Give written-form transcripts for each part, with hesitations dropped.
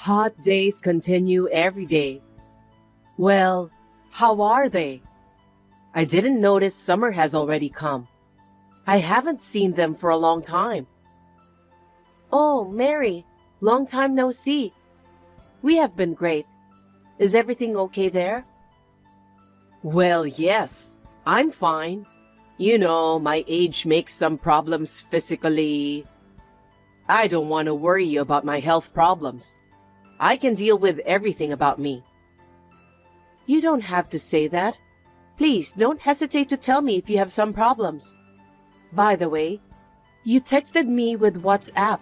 Hot days continue every day. Well, how are they? I didn't notice summer has already come. I haven't seen them for a long time. Oh, Mary, long time no see. We have been great. Is everything okay there? Well, yes, I'm fine. You know, my age makes some problems physically. I don't want to worry about my health problems. I can deal with everything about me. You don't have to say that. Please don't hesitate to tell me if you have some problems. By the way, you texted me with WhatsApp.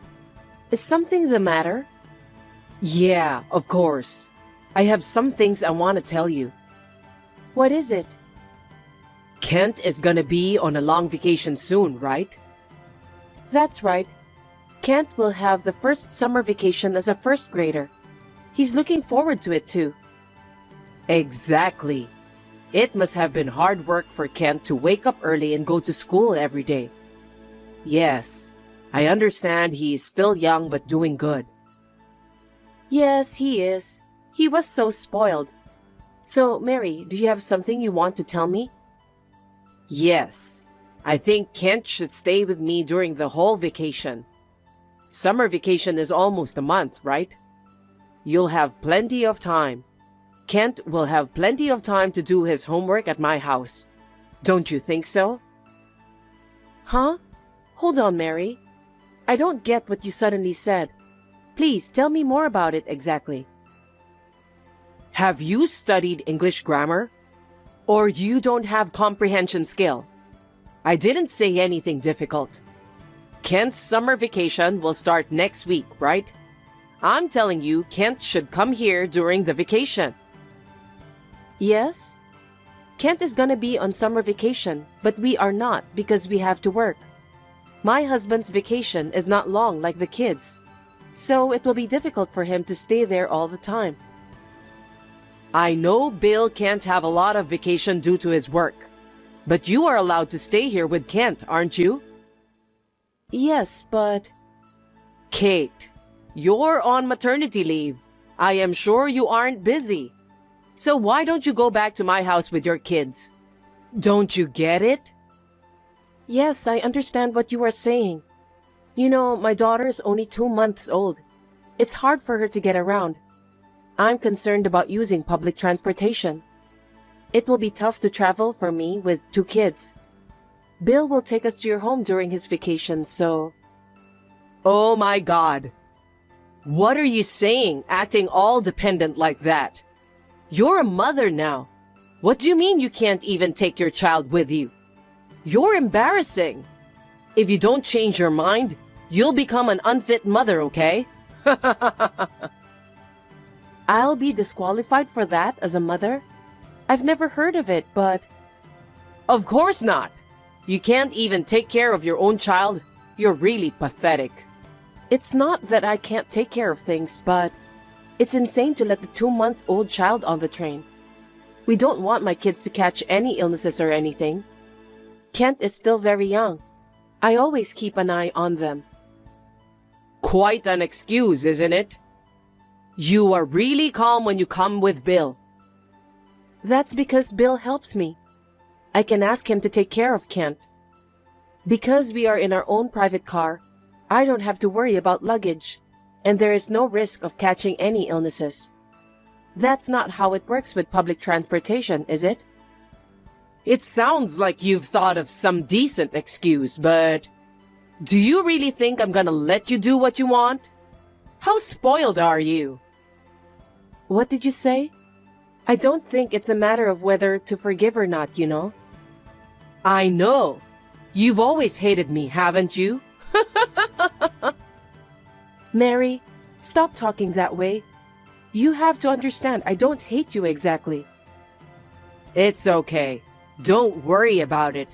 Is something the matter? Yeah, of course. I have some things I want to tell you. What is it? Kent is gonna be on a long vacation soon, right? That's right. Kent will have the first summer vacation as a first grader. He's looking forward to it too. Exactly. It must have been hard work for Kent to wake up early and go to school every day. Yes, I understand he is still young but doing good. Yes, he is. He was so spoiled. So, Mary, do you have something you want to tell me? Yes. I think Kent should stay with me during the whole vacation. Summer vacation is almost a month, right? You'll have plenty of time. Kent will have plenty of time to do his homework at my house. Don't you think so? Huh? Hold on, Mary. I don't get what you suddenly said. Please tell me more about it exactly. Have you studied English grammar? Or you don't have comprehension skill? I didn't say anything difficult. Kent's summer vacation will start next week, right? I'm telling you, Kent should come here during the vacation. Yes? Kent is gonna be on summer vacation, but we are not because we have to work. My husband's vacation is not long like the kids, so it will be difficult for him to stay there all the time. I know Bill can't have a lot of vacation due to his work, but you are allowed to stay here with Kent, aren't you? Yes, but... Kate, you're on maternity leave. I am sure you aren't busy. So why don't you go back to my house with your kids? Don't you get it? Yes, I understand what you are saying. You know, my daughter is only 2 months old. It's hard for her to get around. I'm concerned about using public transportation. It will be tough to travel for me with 2 kids. Bill will take us to your home during his vacation, so... Oh my God! What are you saying, acting all dependent like that? You're a mother now. What do you mean you can't even take your child with you? You're embarrassing. If you don't change your mind, you'll become an unfit mother, okay? I'll be disqualified for that as a mother? I've never heard of it, but... Of course not! You can't even take care of your own child. You're really pathetic. It's not that I can't take care of things, but... It's insane to let the 2-month-old child on the train. We don't want my kids to catch any illnesses or anything. Kent is still very young. I always keep an eye on them. Quite an excuse, isn't it? You are really calm when you come with Bill. That's because Bill helps me. I can ask him to take care of Kent. Because we are in our own private car, I don't have to worry about luggage, and there is no risk of catching any illnesses. That's not how it works with public transportation, is it? It sounds like you've thought of some decent excuse, but... Do you really think I'm gonna let you do what you want? How spoiled are you? What did you say? I don't think it's a matter of whether to forgive or not, you know. I know. You've always hated me, haven't you? Mary, stop talking that way. You have to understand I don't hate you exactly. It's okay. Don't worry about it.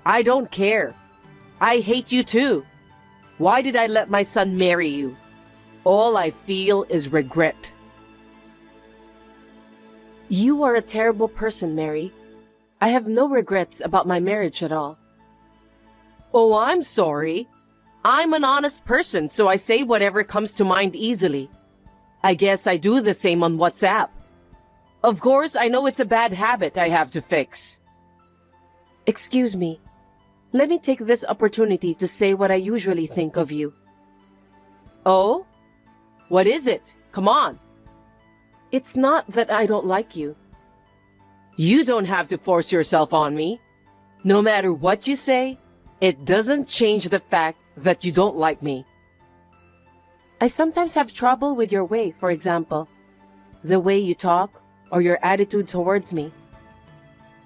I don't care. I hate you too. Why did I let my son marry you? All I feel is regret. You are a terrible person, Mary. I have no regrets about my marriage at all. Oh, I'm sorry. I'm an honest person, so I say whatever comes to mind easily. I guess I do the same on WhatsApp. Of course, I know it's a bad habit I have to fix. Excuse me. Let me take this opportunity to say what I usually think of you. Oh? What is it? Come on. It's not that I don't like you. You don't have to force yourself on me. No matter what you say, it doesn't change the fact that you don't like me. I sometimes have trouble with your way, for example, the way you talk or your attitude towards me.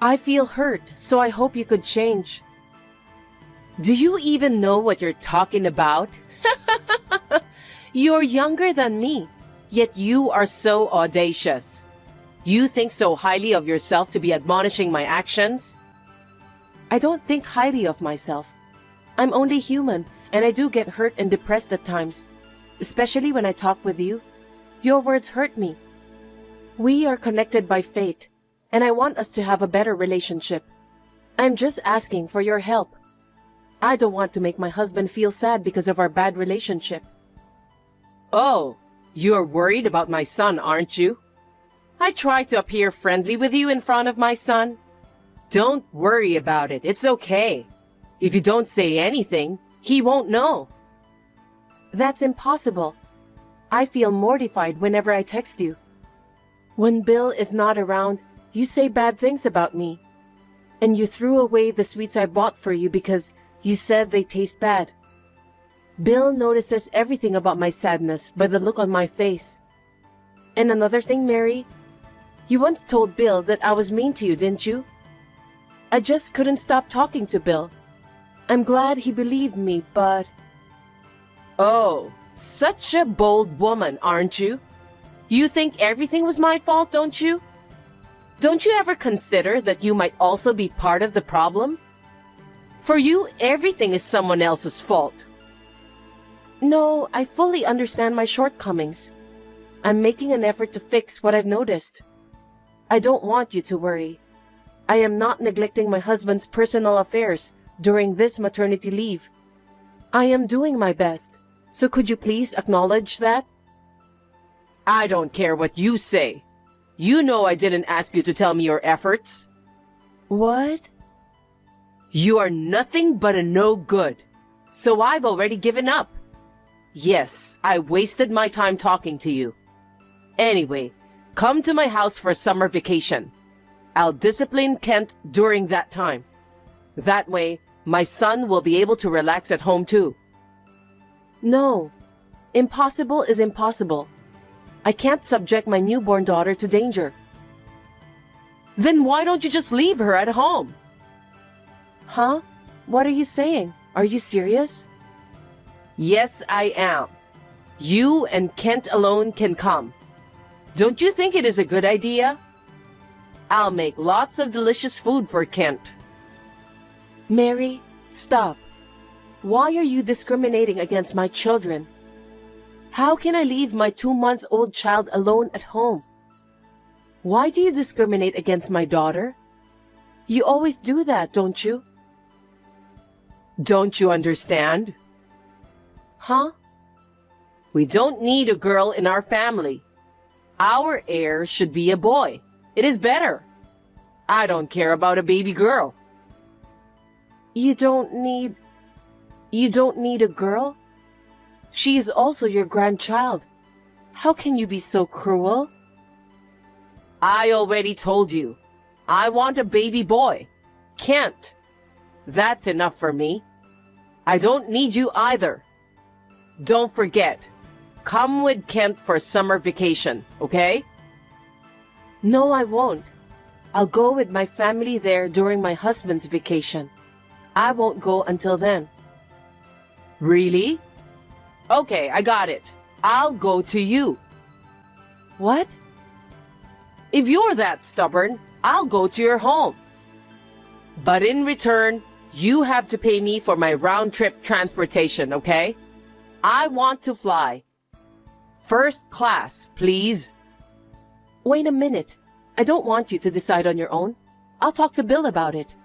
I feel hurt, so I hope you could change. Do you even know what you're talking about? You're younger than me, yet you are so audacious. You think so highly of yourself to be admonishing my actions? I don't think highly of myself. I'm only human, and I do get hurt and depressed at times, especially when I talk with you. Your words hurt me. We are connected by fate, and I want us to have a better relationship. I'm just asking for your help. I don't want to make my husband feel sad because of our bad relationship. Oh, you're worried about my son, aren't you? I try to appear friendly with you in front of my son. Don't worry about it. It's okay. If you don't say anything, he won't know. That's impossible. I feel mortified whenever I text you. When Bill is not around, you say bad things about me. And you threw away the sweets I bought for you because you said they taste bad. Bill notices everything about my sadness by the look on my face. And another thing, Mary, you once told Bill that I was mean to you, didn't you? I just couldn't stop talking to Bill. I'm glad he believed me, but... Oh, such a bold woman, aren't you? You think everything was my fault, don't you? Don't you ever consider that you might also be part of the problem? For you, everything is someone else's fault. No, I fully understand my shortcomings. I'm making an effort to fix what I've noticed. I don't want you to worry. I am not neglecting my husband's personal affairs during this maternity leave. I am doing my best, so could you please acknowledge that? I don't care what you say. You know I didn't ask you to tell me your efforts. What? You are nothing but a no good, so I've already given up. Yes, I wasted my time talking to you. Anyway, come to my house for summer vacation. I'll discipline Kent during that time. That way, my son will be able to relax at home too. No. Impossible is impossible. I can't subject my newborn daughter to danger. Then why don't you just leave her at home? Huh? What are you saying? Are you serious? Yes, I am. You and Kent alone can come. Don't you think it is a good idea? I'll make lots of delicious food for Kent. Mary, stop. Why are you discriminating against my children? How can I leave my 2-month-old child alone at home? Why do you discriminate against my daughter? You always do that, don't you? Don't you understand? Huh? We don't need a girl in our family. Our heir should be a boy. It is better. I don't care about a baby girl. You don't need a girl? She is also your grandchild. How can you be so cruel? I already told you. I want a baby boy. Kent. That's enough for me. I don't need you either. Don't forget, come with Kent for summer vacation, okay? No, I won't. I'll go with my family there during my husband's vacation. I won't go until then. Really? Okay, I got it. I'll go to you. What? If you're that stubborn, I'll go to your home. But in return, you have to pay me for my round-trip transportation, okay? I want to fly. First class, please. Wait a minute. I don't want you to decide on your own. I'll talk to Bill about it.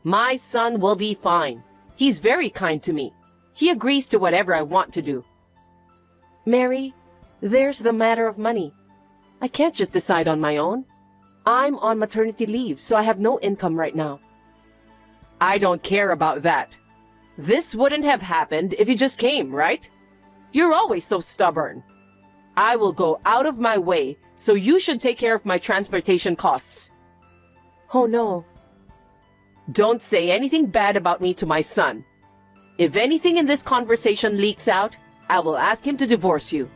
My son will be fine. He's very kind to me. He agrees to whatever I want to do. Mary, There's the matter of money. I can't just decide on my own. I'm on maternity leave, so I have no income right now. I don't care about that. This wouldn't have happened if you just came, right? You're always so stubborn. I will go out of my way, so you should take care of my transportation costs. Oh no. Don't say anything bad about me to my son. If anything in this conversation leaks out, I will ask him to divorce you.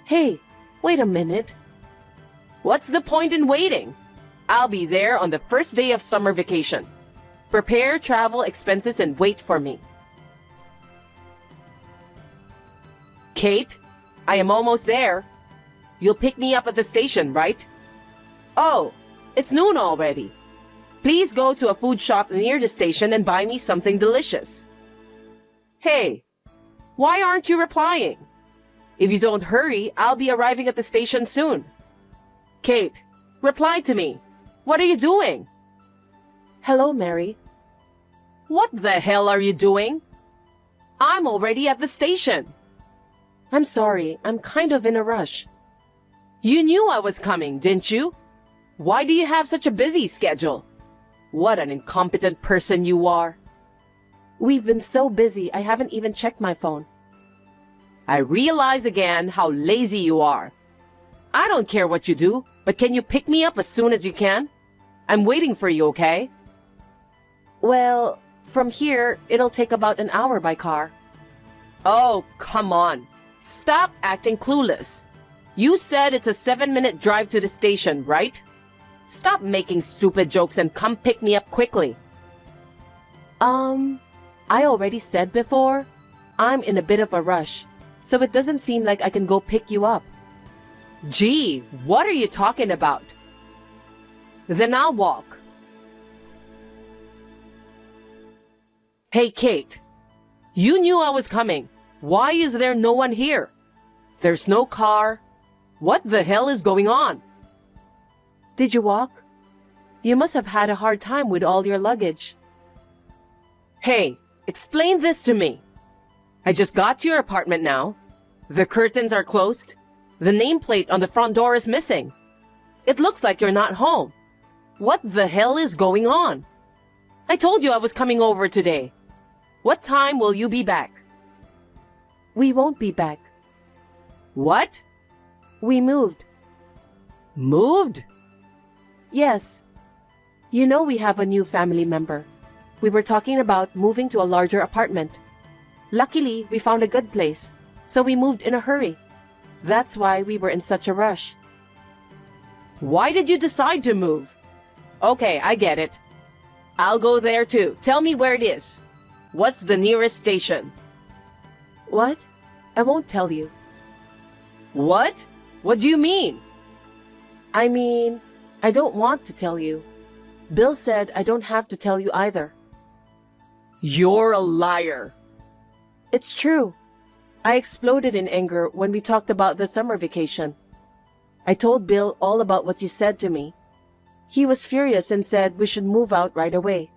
Hey, wait a minute. What's the point in waiting? I'll be there on the first day of summer vacation. Prepare travel expenses and wait for me. Kate, I am almost there. You'll pick me up at the station, right? Oh, it's noon already. Please go to a food shop near the station and buy me something delicious. Hey, why aren't you replying? If you don't hurry, I'll be arriving at the station soon. Kate, reply to me. What are you doing? Hello, Mary. What the hell are you doing? I'm already at the station. I'm sorry, I'm kind of in a rush. You knew I was coming, didn't you? Why do you have such a busy schedule? What an incompetent person you are. We've been so busy, I haven't even checked my phone. I realize again how lazy you are. I don't care what you do, but can you pick me up as soon as you can? I'm waiting for you, okay? Well, from here, it'll take about an hour by car. Oh, come on. Stop acting clueless. You said it's a 7-minute drive to the station, right? Stop making stupid jokes and come pick me up quickly. I already said before, I'm in a bit of a rush, so it doesn't seem like I can go pick you up. Gee, what are you talking about? Then I'll walk. Hey, Kate. You knew I was coming. Why is there no one here? There's no car. What the hell is going on? Did you walk? You must have had a hard time with all your luggage. Hey, explain this to me. I just got to your apartment now. The curtains are closed. The nameplate on the front door is missing. It looks like you're not home. What the hell is going on? I told you I was coming over today. What time will you be back? We won't be back. What? We moved. Moved? Yes. You know we have a new family member. We were talking about moving to a larger apartment. Luckily, we found a good place, so we moved in a hurry. That's why we were in such a rush. Why did you decide to move? Okay, I get it. I'll go there too. Tell me where it is. What's the nearest station? What? I won't tell you. What? What do you mean? I mean, I don't want to tell you. Bill said I don't have to tell you either. You're a liar. It's true. I exploded in anger when we talked about the summer vacation. I told Bill all about what you said to me. He was furious and said we should move out right away.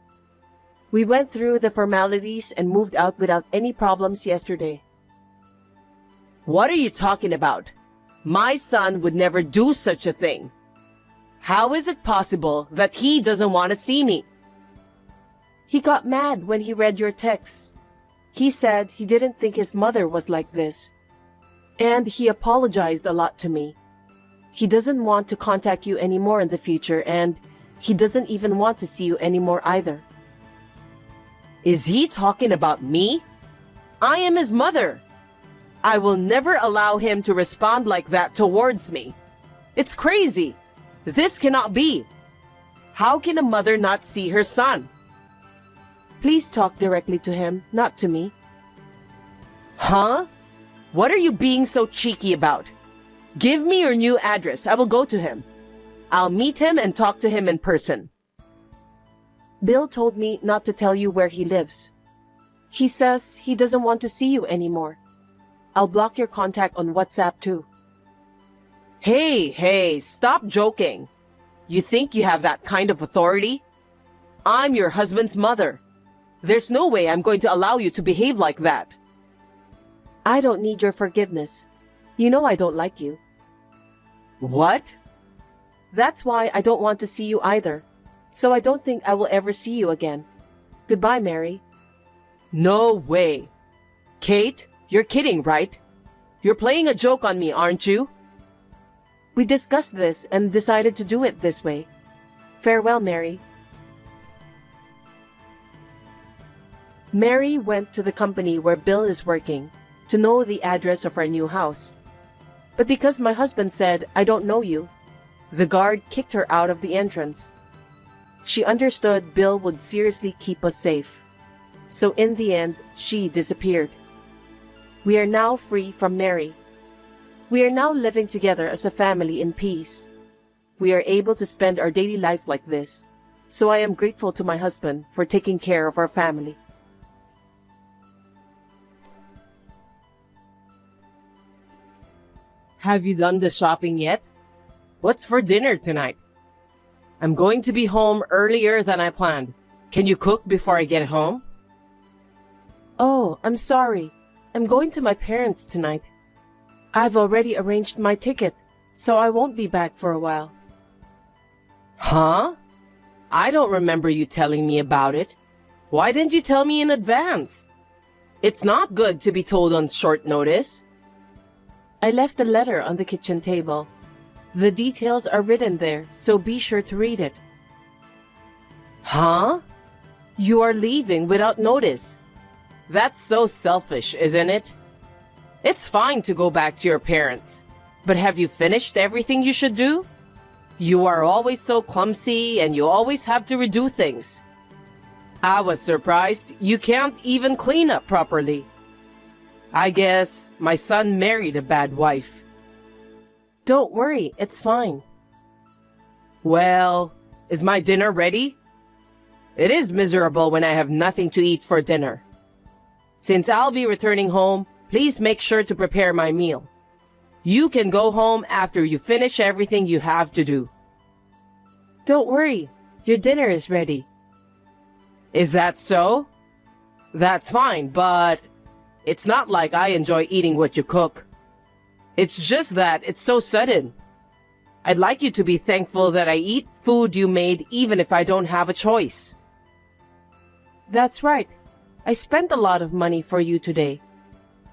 We went through the formalities and moved out without any problems yesterday. What are you talking about? My son would never do such a thing. How is it possible that he doesn't want to see me? He got mad when he read your texts. He said he didn't think his mother was like this. And he apologized a lot to me. He doesn't want to contact you anymore in the future, and he doesn't even want to see you anymore either. Is he talking about me? I am his mother. I will never allow him to respond like that towards me. It's crazy. This cannot be. How can a mother not see her son? Please talk directly to him, not to me. Huh? What are you being so cheeky about? Give me your new address. I will go to him. I'll meet him and talk to him in person. Bill told me not to tell you where he lives. He says he doesn't want to see you anymore. I'll block your contact on WhatsApp too. Hey, stop joking. You think you have that kind of authority? I'm your husband's mother. There's no way I'm going to allow you to behave like that. I don't need your forgiveness. You know I don't like you. What? That's why I don't want to see you either. So I don't think I will ever see you again. Goodbye, Mary. No way. Kate, you're kidding, right? You're playing a joke on me, aren't you? We discussed this and decided to do it this way. Farewell, Mary. Mary went to the company where Bill is working to know the address of our new house. But because my husband said, "I don't know you," the guard kicked her out of the entrance. She understood Bill would seriously keep us safe. So in the end, she disappeared. We are now free from Mary. We are now living together as a family in peace. We are able to spend our daily life like this. So I am grateful to my husband for taking care of our family. Have you done the shopping yet? What's for dinner tonight? I'm going to be home earlier than I planned. Can you cook before I get home? Oh, I'm sorry. I'm going to my parents tonight. I've already arranged my ticket, so I won't be back for a while. Huh? I don't remember you telling me about it. Why didn't you tell me in advance? It's not good to be told on short notice. I left a letter on the kitchen table. The details are written there, so be sure to read it. Huh? You are leaving without notice. That's so selfish, isn't it? It's fine to go back to your parents, but have you finished everything you should do? You are always so clumsy and you always have to redo things. I was surprised you can't even clean up properly. I guess my son married a bad wife. Don't worry, it's fine. Well, is my dinner ready? It is miserable when I have nothing to eat for dinner. Since I'll be returning home, please make sure to prepare my meal. You can go home after you finish everything you have to do. Don't worry, your dinner is ready. Is that so? That's fine, but it's not like I enjoy eating what you cook. It's just that it's so sudden. I'd like you to be thankful that I eat food you made even if I don't have a choice. That's right. I spent a lot of money for you today.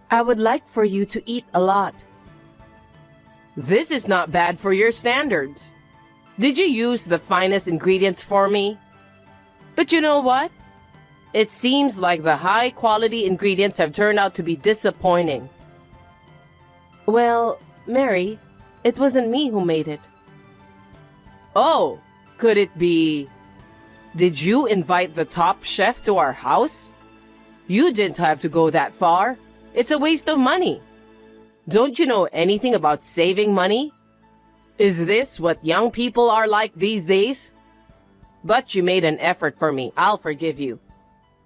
I would like for you to eat a lot. This is not bad for your standards. Did you use the finest ingredients for me? But you know what? It seems like the high-quality ingredients have turned out to be disappointing. Well, Mary, it wasn't me who made it. Oh, could it be... Did you invite the top chef to our house? You didn't have to go that far. It's a waste of money. Don't you know anything about saving money? Is this what young people are like these days? But you made an effort for me. I'll forgive you.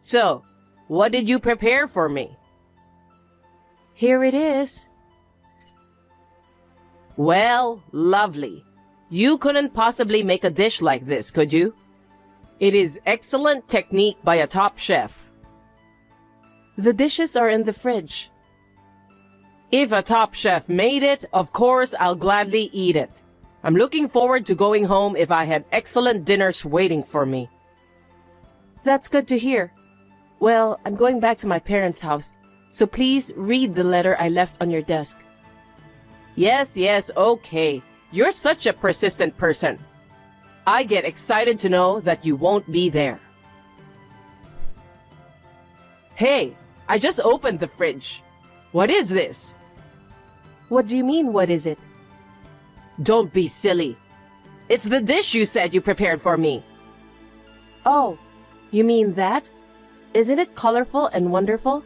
So, what did you prepare for me? Here it is. Well, lovely. You couldn't possibly make a dish like this, could you? It is excellent technique by a top chef. The dishes are in the fridge. If a top chef made it, of course I'll gladly eat it. I'm looking forward to going home if I had excellent dinners waiting for me. That's good to hear. Well, I'm going back to my parents' house, so please read the letter I left on your desk. Yes, okay. You're such a persistent person. I get excited to know that you won't be there. Hey, I just opened the fridge. What is this? What do you mean, what is it? Don't be silly. It's the dish you said you prepared for me. Oh, you mean that? Isn't it colorful and wonderful?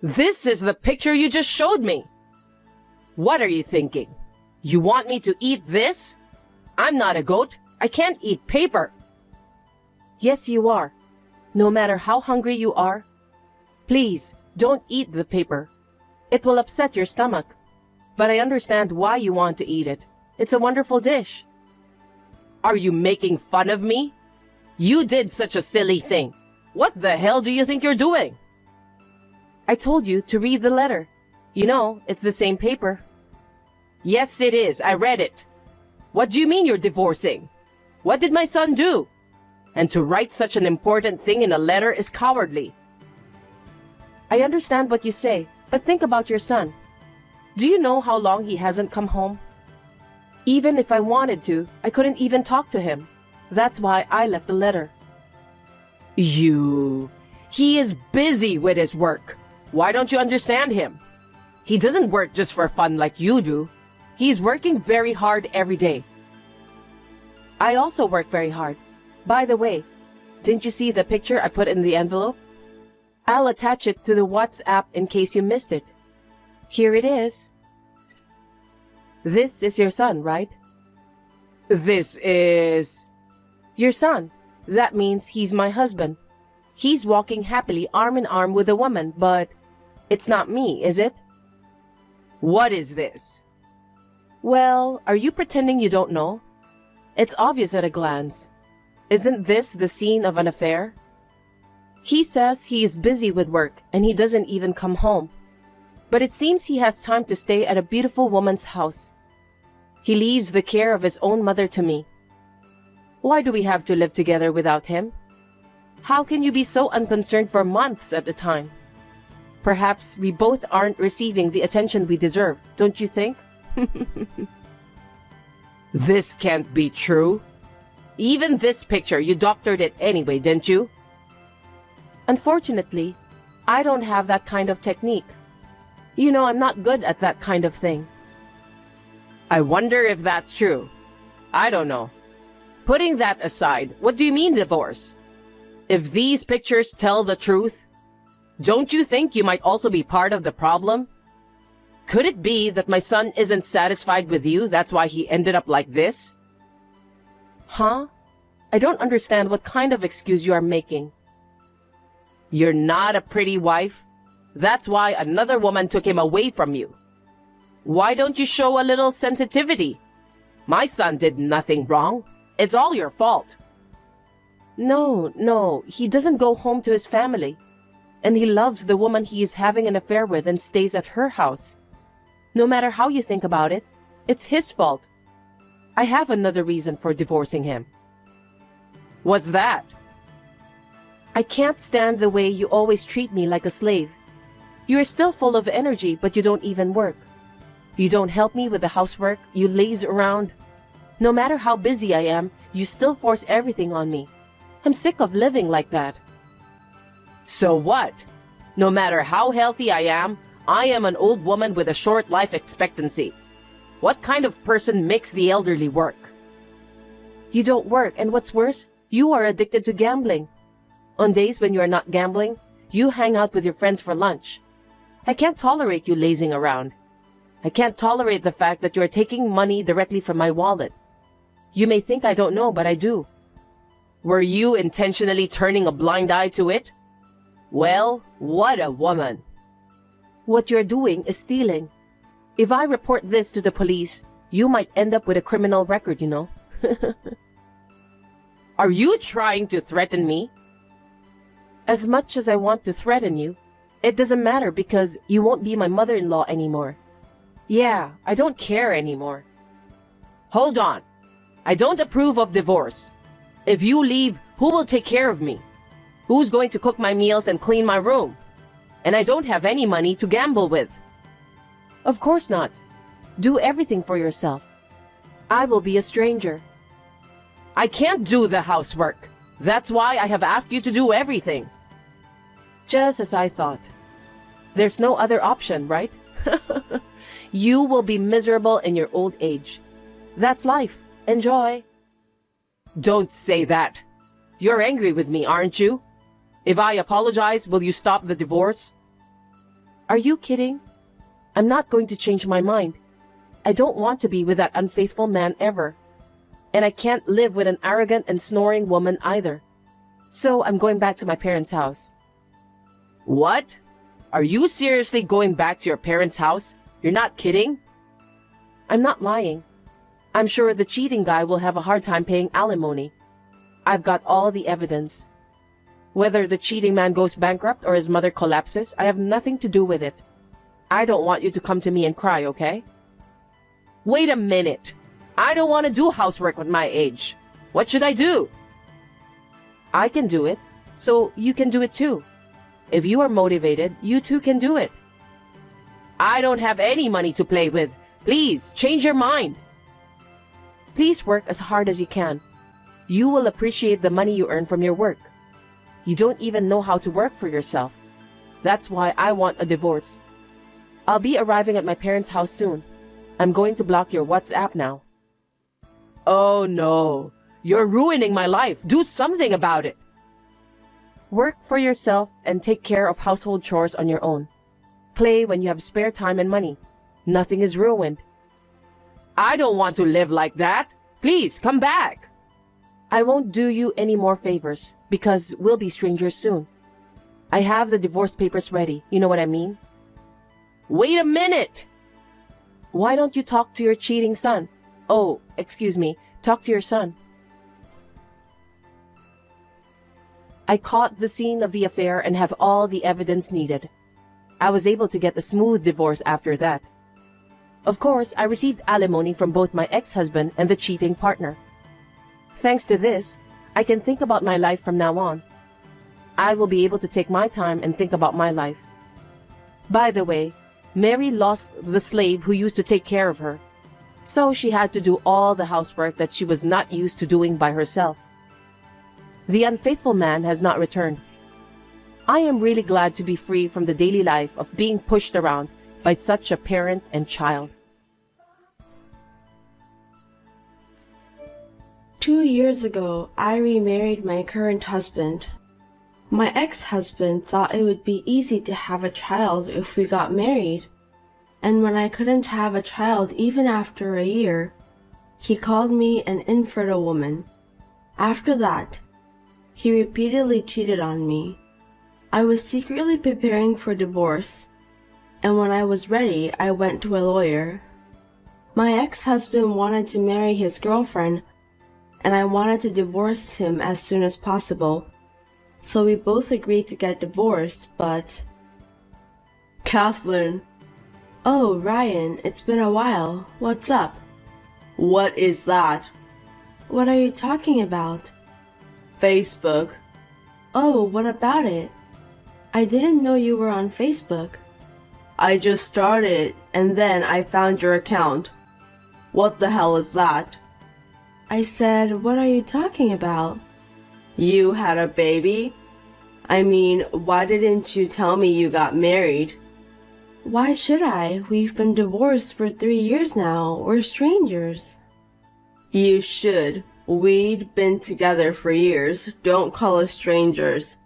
This is the picture you just showed me. What are you thinking? You want me to eat this? I'm not a goat. I can't eat paper. Yes, you are. No matter how hungry you are. Please, don't eat the paper. It will upset your stomach. But I understand why you want to eat it. It's a wonderful dish. Are you making fun of me? You did such a silly thing. What the hell do you think you're doing? I told you to read the letter. You know, it's the same paper. Yes, it is. I read it. What do you mean you're divorcing? What did my son do? And to write such an important thing in a letter is cowardly. I understand what you say, but think about your son. Do you know how long he hasn't come home? Even if I wanted to, I couldn't even talk to him. That's why I left a letter. He is busy with his work. Why don't you understand him? He doesn't work just for fun like you do. He's working very hard every day. I also work very hard. By the way, didn't you see the picture I put in the envelope? I'll attach it to the WhatsApp in case you missed it. Here it is. This is your son, right? This is... Your son. That means he's my husband. He's walking happily arm in arm with a woman, but it's not me, is it? What is this? Well, are you pretending you don't know? It's obvious at a glance. Isn't this the scene of an affair? He says he is busy with work and he doesn't even come home. But it seems he has time to stay at a beautiful woman's house. He leaves the care of his own mother to me. Why do we have to live together without him? How can you be so unconcerned for months at a time? Perhaps we both aren't receiving the attention we deserve, don't you think? This can't be true. Even this picture, you doctored it anyway, didn't you? Unfortunately, I don't have that kind of technique. You know, I'm not good at that kind of thing. I wonder if that's true. I don't know. Putting that aside, what do you mean divorce? If these pictures tell the truth, don't you think you might also be part of the problem? Could it be that my son isn't satisfied with you, that's why he ended up like this? Huh? I don't understand what kind of excuse you are making. You're not a pretty wife. That's why another woman took him away from you. Why don't you show a little sensitivity? My son did nothing wrong. It's all your fault. No, he doesn't go home to his family. And he loves the woman he is having an affair with and stays at her house. No matter how you think about it, it's his fault. I have another reason for divorcing him. What's that? I can't stand the way you always treat me like a slave. You are still full of energy, but you don't even work. You don't help me with the housework, you laze around. No matter how busy I am, you still force everything on me. I'm sick of living like that. So what? No matter how healthy I am an old woman with a short life expectancy. What kind of person makes the elderly work? You don't work, and what's worse, you are addicted to gambling. On days when you are not gambling, you hang out with your friends for lunch. I can't tolerate you lazing around. I can't tolerate the fact that you are taking money directly from my wallet. You may think I don't know, but I do. Were you intentionally turning a blind eye to it? Well, what a woman. What you're doing is stealing. If I report this to the police, you might end up with a criminal record, you know. Are you trying to threaten me? As much as I want to threaten you, it doesn't matter because you won't be my mother-in-law anymore. Yeah, I don't care anymore. Hold on. I don't approve of divorce. If you leave, who will take care of me? Who's going to cook my meals and clean my room? And I don't have any money to gamble with. Of course not. Do everything for yourself. I will be a stranger. I can't do the housework. That's why I have asked you to do everything. Just as I thought. There's no other option, right? You will be miserable in your old age. That's life. Enjoy. Don't say that. You're angry with me, aren't you? If I apologize, will you stop the divorce? Are you kidding? I'm not going to change my mind. I don't want to be with that unfaithful man ever. And I can't live with an arrogant and snoring woman either. So I'm going back to my parents' house. What? Are you seriously going back to your parents' house? You're not kidding? I'm not lying. I'm sure the cheating guy will have a hard time paying alimony. I've got all the evidence. Whether the cheating man goes bankrupt or his mother collapses, I have nothing to do with it. I don't want you to come to me and cry, okay? Wait a minute. I don't want to do housework at my age. What should I do? I can do it, so you can do it too. If you are motivated, you too can do it. I don't have any money to play with. Please, change your mind. Please work as hard as you can. You will appreciate the money you earn from your work. You don't even know how to work for yourself. That's why I want a divorce. I'll be arriving at my parents' house soon. I'm going to block your WhatsApp now. Oh no, you're ruining my life. Do something about it. Work for yourself and take care of household chores on your own. Play when you have spare time and money. Nothing is ruined. I don't want to live like that. Please, come back. I won't do you any more favors because we'll be strangers soon. I have the divorce papers ready. You know what I mean? Wait a minute. Why don't you talk to your cheating son? Oh, excuse me. Talk to your son. I caught the scene of the affair and have all the evidence needed. I was able to get a smooth divorce after that. Of course, I received alimony from both my ex-husband and the cheating partner. Thanks to this, I can think about my life from now on. I will be able to take my time and think about my life. By the way, Mary lost the slave who used to take care of her, so she had to do all the housework that she was not used to doing by herself. The unfaithful man has not returned. I am really glad to be free from the daily life of being pushed around by such a parent and child. 2 years ago, I remarried my current husband. My ex-husband thought it would be easy to have a child if we got married. And when I couldn't have a child even after a year, he called me an infertile woman. After that, he repeatedly cheated on me. I was secretly preparing for divorce, and when I was ready, I went to a lawyer. My ex-husband wanted to marry his girlfriend, and I wanted to divorce him as soon as possible. So we both agreed to get divorced, but... Kathleen. Oh, Ryan, it's been a while. What's up? What is that? What are you talking about? Facebook. Oh, what about it? I didn't know you were on Facebook. I just started, and then I found your account. What the hell is that? I said, what are you talking about? You had a baby? I mean, why didn't you tell me you got married? Why should I? We've been divorced for 3 years now. We're strangers. You should. We'd been together for years. Don't call us strangers.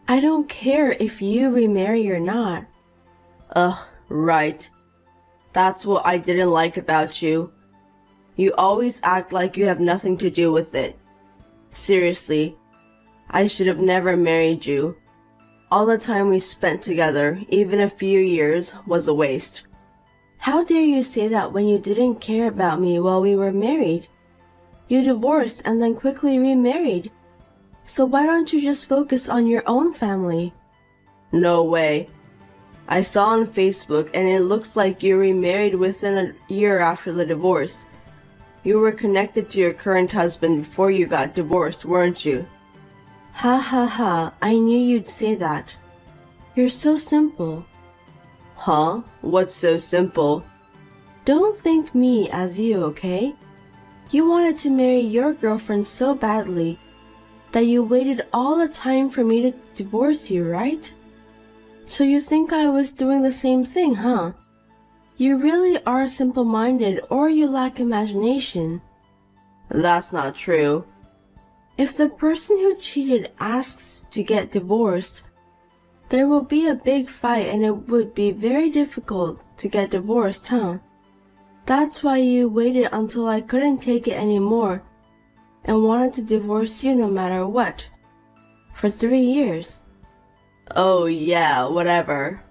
I don't care if you remarry or not. Ugh, right. That's what I didn't like about you. You always act like you have nothing to do with it. Seriously, I should have never married you. All the time we spent together, even a few years, was a waste. How dare you say that when you didn't care about me while we were married? You divorced and then quickly remarried. So why don't you just focus on your own family? No way. I saw on Facebook and it looks like you remarried within a year after the divorce. You were connected to your current husband before you got divorced, weren't you? Ha ha ha, I knew you'd say that. You're so simple. Huh? What's so simple? Don't think me as you, okay? You wanted to marry your girlfriend so badly that you waited all the time for me to divorce you, right? So you think I was doing the same thing, huh? You really are simple-minded or you lack imagination. That's not true. If the person who cheated asks to get divorced, there will be a big fight and it would be very difficult to get divorced, huh? That's why you waited until I couldn't take it anymore and wanted to divorce you no matter what. For 3 years. Oh yeah, whatever.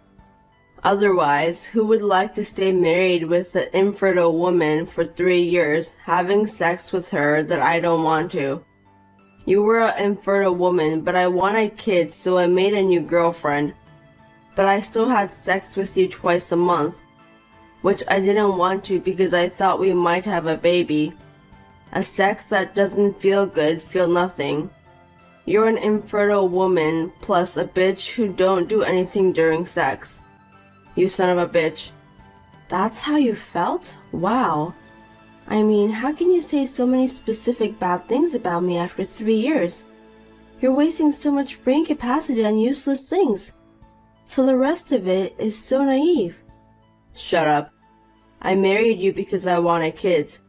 Otherwise, who would like to stay married with an infertile woman for 3 years, having sex with her that I don't want to? You were an infertile woman, but I wanted kids, so I made a new girlfriend. but I still had sex with you twice a month, which I didn't want to because I thought we might have a baby. A sex that doesn't feel good, feel nothing. You're an infertile woman plus a bitch who don't do anything during sex. You son of a bitch. That's how you felt? Wow. I mean, how can you say so many specific bad things about me after 3 years? You're wasting so much brain capacity on useless things. So the rest of it is so naive. Shut up. I married you because I wanted kids.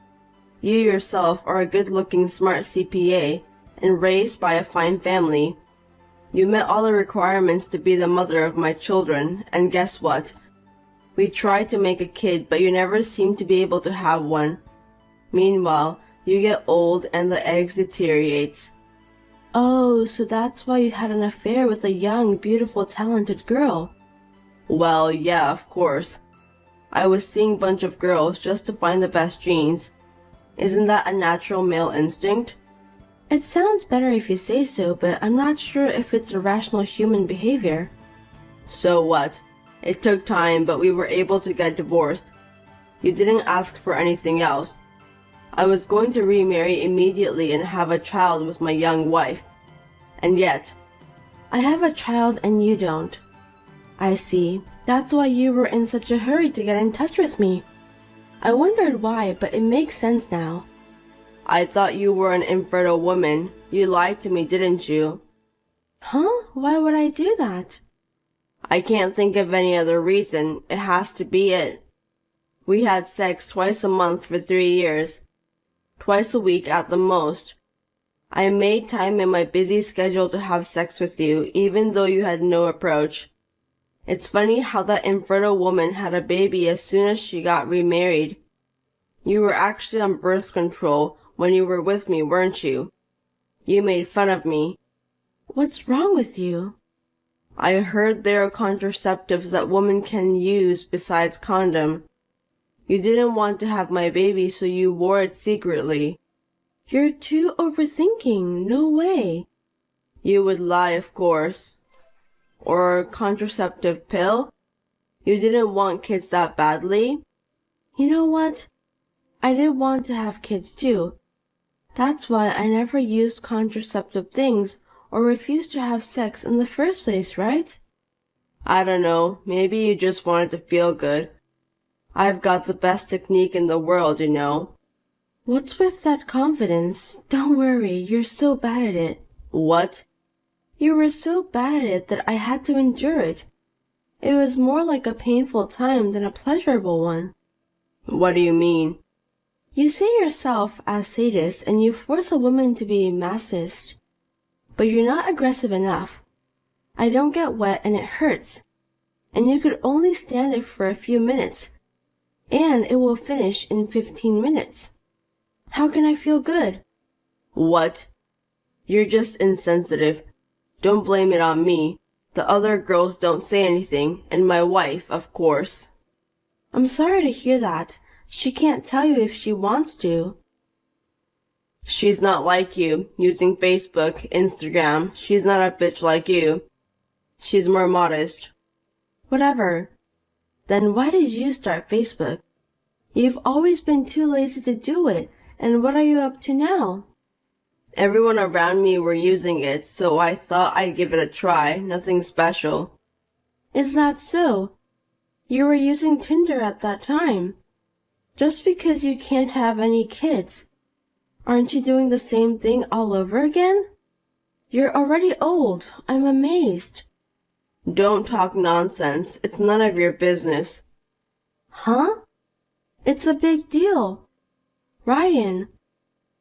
You yourself are a good-looking, smart CPA and raised by a fine family. You met all the requirements to be the mother of my children, and guess what? We tried to make a kid, but you never seemed to be able to have one. Meanwhile, you get old and the eggs deteriorates. Oh, so that's why you had an affair with a young, beautiful, talented girl. Well, yeah, of course. I was seeing a bunch of girls just to find the best genes. Isn't that a natural male instinct? It sounds better if you say so, but I'm not sure if it's a rational human behavior. So what? It took time, but we were able to get divorced. You didn't ask for anything else. I was going to remarry immediately and have a child with my young wife. And yet, I have a child and you don't. I see. That's why you were in such a hurry to get in touch with me. I wondered why, but it makes sense now. I thought you were an infertile woman. You lied to me, didn't you? Huh? Why would I do that? I can't think of any other reason. It has to be it. We had sex twice a month for 3 years. Twice a week at the most. I made time in my busy schedule to have sex with you, even though you had no approach. It's funny how that infertile woman had a baby as soon as she got remarried. You were actually on birth control when you were with me, weren't you? You made fun of me. What's wrong with you? I heard there are contraceptives that women can use besides condom. You didn't want to have my baby, so you wore it secretly. You're too overthinking. No way. You would lie, of course. Or a contraceptive pill? You didn't want kids that badly? You know what? I did want to have kids too. That's why I never used contraceptive things or refused to have sex in the first place, right? I don't know. Maybe you just wanted to feel good. I've got the best technique in the world, you know. What's with that confidence? Don't worry, you're so bad at it. What? You were so bad at it that I had to endure it. It was more like a painful time than a pleasurable one. What do you mean? You say yourself as sadist and you force a woman to be masochist. But you're not aggressive enough. I don't get wet and it hurts. And you could only stand it for a few minutes. And it will finish in 15 minutes. How can I feel good? What? You're just insensitive. Don't blame it on me. The other girls don't say anything, and my wife, of course. I'm sorry to hear that. She can't tell you if she wants to. She's not like you, using Facebook, Instagram. She's not a bitch like you. She's more modest. Whatever. Then why did you start Facebook? You've always been too lazy to do it, and what are you up to now? Everyone around me were using it, so I thought I'd give it a try, nothing special. Is that so? You were using Tinder at that time. Just because you can't have any kids. Aren't you doing the same thing all over again? You're already old. I'm amazed. Don't talk nonsense. It's none of your business. Huh? It's a big deal. Ryan,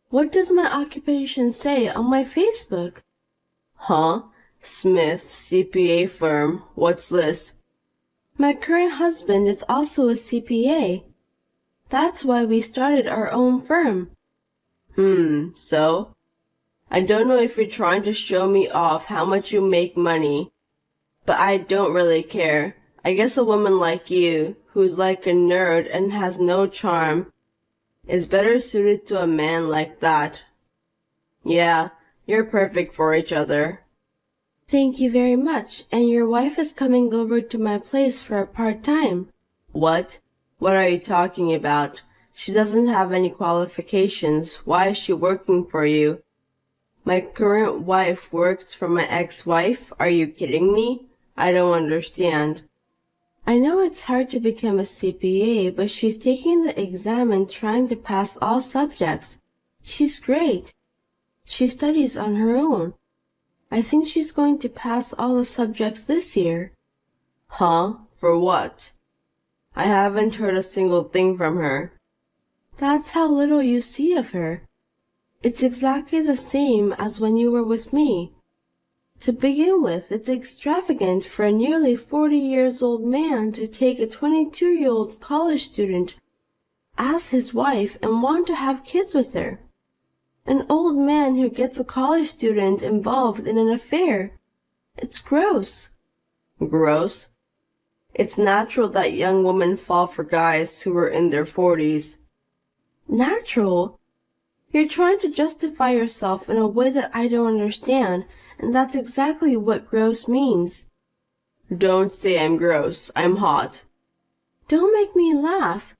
what does my occupation say on my Facebook? Huh? Smith, CPA firm. What's this? My current husband is also a CPA. That's why we started our own firm. So? I don't know if you're trying to show me off how much you make money, but I don't really care. I guess a woman like you, who's like a nerd and has no charm, is better suited to a man like that. Yeah, you're perfect for each other. Thank you very much, and your wife is coming over to my place for a part-time. What? What are you talking about? She doesn't have any qualifications. Why is she working for you? My current wife works for my ex-wife? Are you kidding me? I don't understand. I know it's hard to become a CPA, but she's taking the exam and trying to pass all subjects. She's great. She studies on her own. I think she's going to pass all the subjects this year. Huh? For what? I haven't heard a single thing from her. That's how little you see of her. It's exactly the same as when you were with me. To begin with, it's extravagant for a nearly 40-year-old man to take a 22-year-old college student as his wife and want to have kids with her. An old man who gets a college student involved in an affair. It's gross. Gross? It's natural that young women fall for guys who are in their 40s. Natural? You're trying to justify yourself in a way that I don't understand, and that's exactly what gross means. Don't say I'm gross. I'm hot. Don't make me laugh.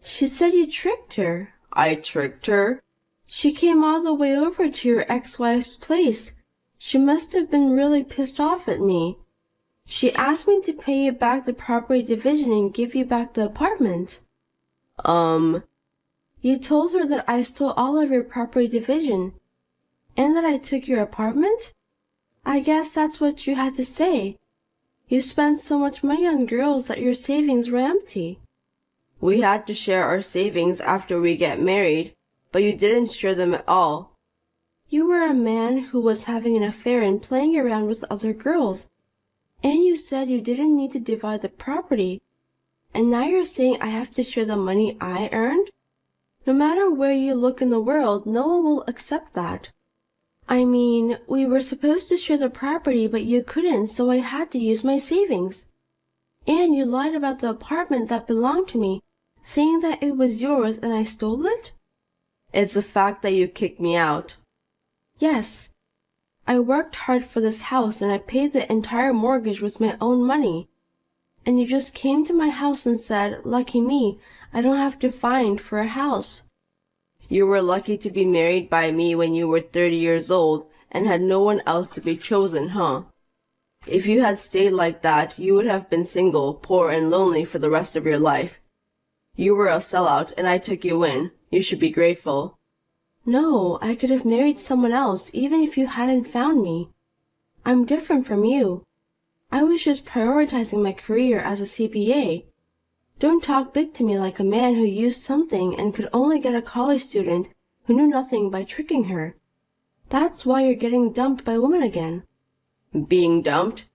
She said you tricked her. I tricked her? She came all the way over to your ex-wife's place. She must have been really pissed off at me. She asked me to pay you back the property division and give you back the apartment. You told her that I stole all of your property division, and that I took your apartment? I guess that's what you had to say. You spent so much money on girls that your savings were empty. We had to share our savings after we get married, but you didn't share them at all. You were a man who was having an affair and playing around with other girls, and you said you didn't need to divide the property, and now you're saying I have to share the money I earned? No matter where you look in the world, no one will accept that. I mean, we were supposed to share the property, but you couldn't, so I had to use my savings. And you lied about the apartment that belonged to me, saying that it was yours and I stole it? It's a fact that you kicked me out. Yes. I worked hard for this house and I paid the entire mortgage with my own money. And you just came to my house and said, lucky me, I don't have to find for a house. You were lucky to be married by me when you were 30 years old and had no one else to be chosen, huh? If you had stayed like that, you would have been single, poor, and lonely for the rest of your life. You were a sellout and I took you in. You should be grateful. No, I could have married someone else even if you hadn't found me. I'm different from you. I was just prioritizing my career as a CPA. Don't talk big to me like a man who used something and could only get a college student who knew nothing by tricking her. That's why you're getting dumped by women again. Being dumped?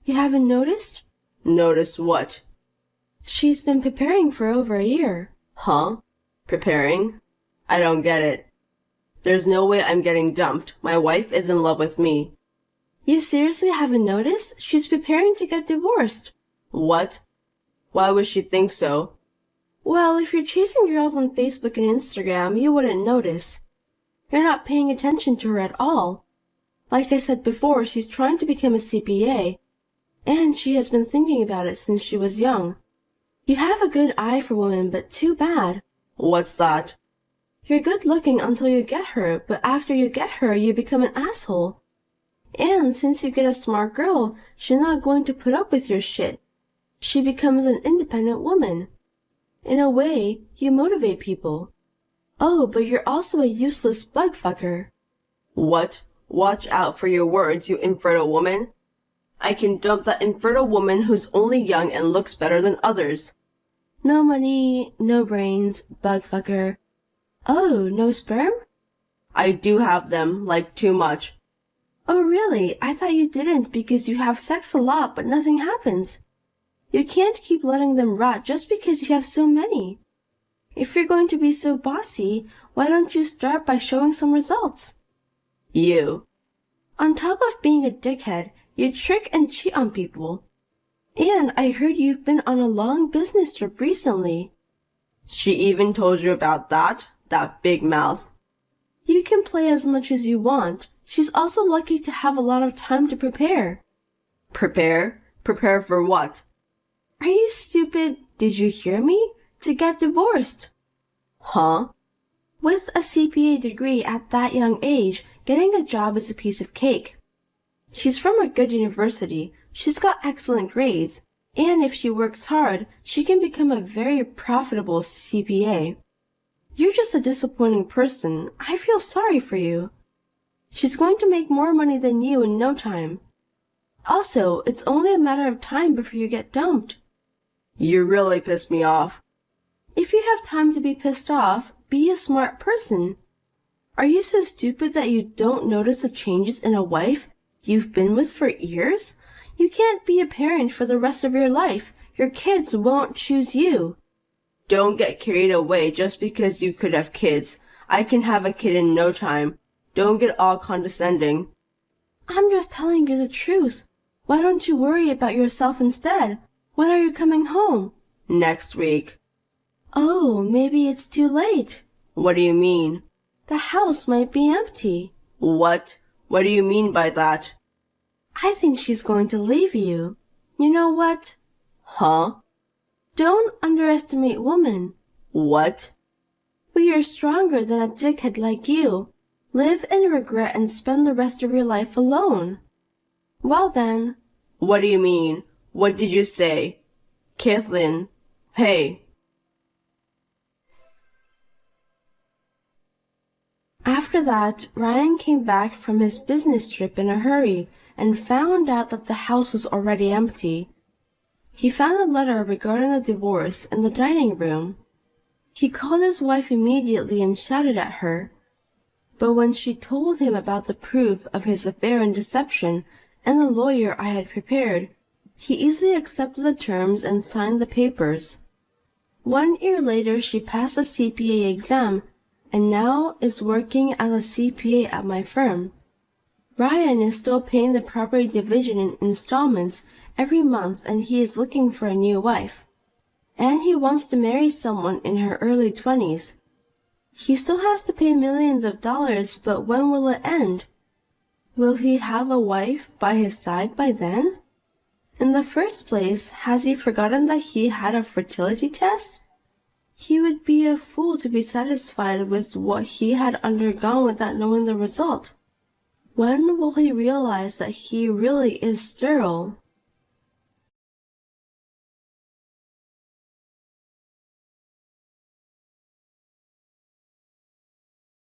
You haven't noticed? Noticed what? She's been preparing for over a year. Huh? Preparing? I don't get it. There's no way I'm getting dumped. My wife is in love with me. You seriously haven't noticed? She's preparing to get divorced. What? Why would she think so? Well, if you're chasing girls on Facebook and Instagram, you wouldn't notice. You're not paying attention to her at all. Like I said before, she's trying to become a CPA, and she has been thinking about it since she was young. You have a good eye for women, but too bad. What's that? You're good looking until you get her, but after you get her, you become an asshole. And since you get a smart girl, she's not going to put up with your shit. She becomes an independent woman. In a way, you motivate people. Oh, but you're also a useless bug fucker. What? Watch out for your words, you infertile woman. I can dump that infertile woman who's only young and looks better than others. No money, no brains, bug fucker. Oh, no sperm? I do have them, like too much. Oh really? I thought you didn't because you have sex a lot but nothing happens. You can't keep letting them rot just because you have so many. If you're going to be so bossy, why don't you start by showing some results? You. On top of being a dickhead, you trick and cheat on people. And I heard you've been on a long business trip recently. She even told you about that? That big mouth. You can play as much as you want. She's also lucky to have a lot of time to prepare. Prepare? Prepare for what? Are you stupid? Did you hear me? To get divorced. Huh? With a CPA degree at that young age, getting a job is a piece of cake. She's from a good university, she's got excellent grades, and if she works hard, she can become a very profitable CPA. You're just a disappointing person. I feel sorry for you. She's going to make more money than you in no time. Also, it's only a matter of time before you get dumped. You really pissed me off. If you have time to be pissed off, be a smart person. Are you so stupid that you don't notice the changes in a wife you've been with for years? You can't be a parent for the rest of your life. Your kids won't choose you. Don't get carried away just because you could have kids. I can have a kid in no time. Don't get all condescending. I'm just telling you the truth. Why don't you worry about yourself instead? When are you coming home? Next week. Oh, maybe it's too late. What do you mean? The house might be empty. What? What do you mean by that? I think she's going to leave you. You know what? Huh? Don't underestimate women. What? We are stronger than a dickhead like you. Live in regret and spend the rest of your life alone. Well then. What do you mean? What did you say? Kathleen, hey. After that, Ryan came back from his business trip in a hurry and found out that the house was already empty. He found a letter regarding the divorce in the dining room. He called his wife immediately and shouted at her. But when she told him about the proof of his affair and deception and the lawyer I had prepared, he easily accepted the terms and signed the papers. 1 year later, she passed the CPA exam and now is working as a CPA at my firm. Ryan is still paying the property division in installments every month, and he is looking for a new wife. And he wants to marry someone in her early 20s. He still has to pay millions of dollars, but when will it end? Will he have a wife by his side by then? In the first place, has he forgotten that he had a fertility test? He would be a fool to be satisfied with what he had undergone without knowing the result. When will he realize that he really is sterile?